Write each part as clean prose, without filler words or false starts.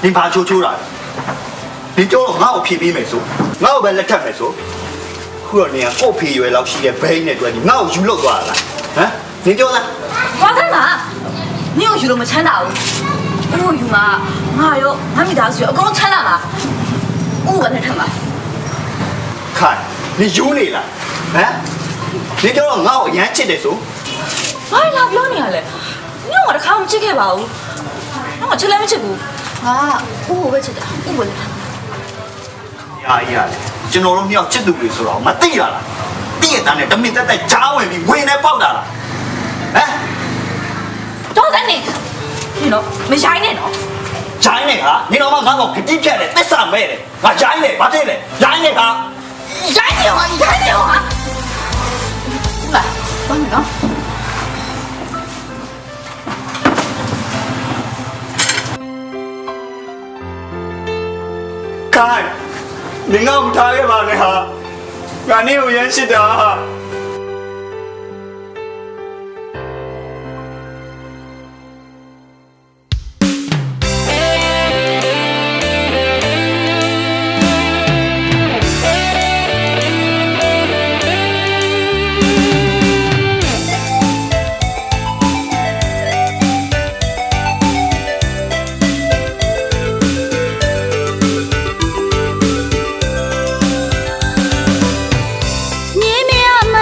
你把球球了，你叫我我批评没说，我本来看没说，后年我批为老师的赔那个你我有漏多了，啊？你叫呢？我干嘛？你有去了没参加？我有嘛？我有，俺没打算，我参加嘛？我跟他看嘛。看，你有你了，啊？你叫我演技的说，我老表你了，你我的看我这个吧，我吃来没吃过？啊，我会吃的，我会的。呀呀，ကျွန်တော်တို့မြောက်ချစ်သူတွေဆိုတော့မသိရလားတည့်ရတဲ့တမင်တက်တက်ကြားဝင်ပြီးဝင်နေပေါက်တာလားဟမ်တော့ကနေ你喏没ဆိုင်နဲ့နော်ဂျိုင်းနေဟာနေတော့မှငါ့ကိုခတိဖြတ်တယ်သစ္စာမဲ့တယ်ငါဂျိုင်းနေဘာဖြစ်လဲဂျိုင်းနေဟာရိုင်းနေဟာရိုင်းနေဟာဟုတ်လားဘာလဲနော်ခိုင်နေငါ့ကိုထားခဲ့ပါနဲ့ဟာငါနေကိုရမ်းရှစ်တာဟာ你面门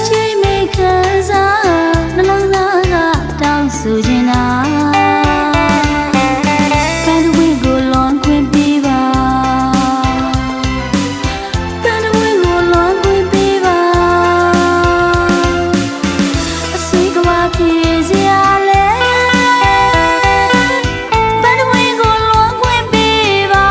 ချိန်မေခန်းစားနှလုံးသားကတောင်းဆိုချင်တာပန်းဝင်းကိုလွန်ခွင့်ပေးပါပန်းဝင်းကိုလွန်ခွင့်ပေးပါအစိတ်ကဘာဖြစ်စရာလဲပန်းဝင်းကိုလွန်ခွင့်ပေးပါ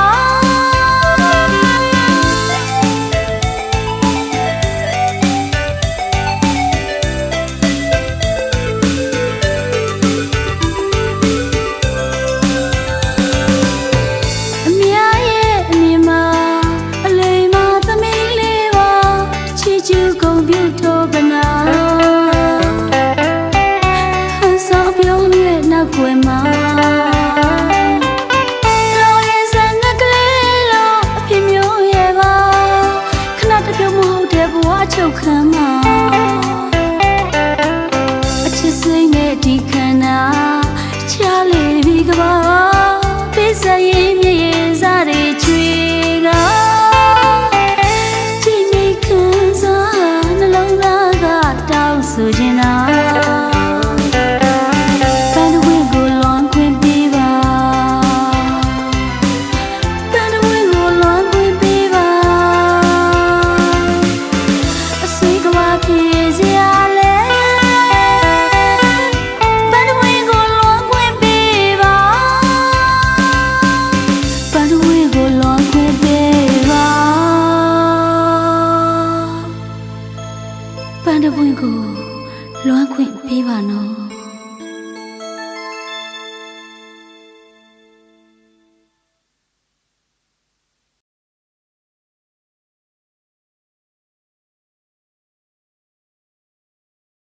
အမြရဲ့အမြင်မှာအလိမ်မှာသမီးလေးပါချီကျူးကုန်ပြုထောပနာဟန်ဆောင်ပြုံးရဲ့နောက်ွယ်မှာလောရဲ့စံငကလေးလို့အဖြစ်မျိုးရဲ့ပါခဏတစ်ပြုံးမဟုတ်တဲ့ဘဝချုပ်ခံ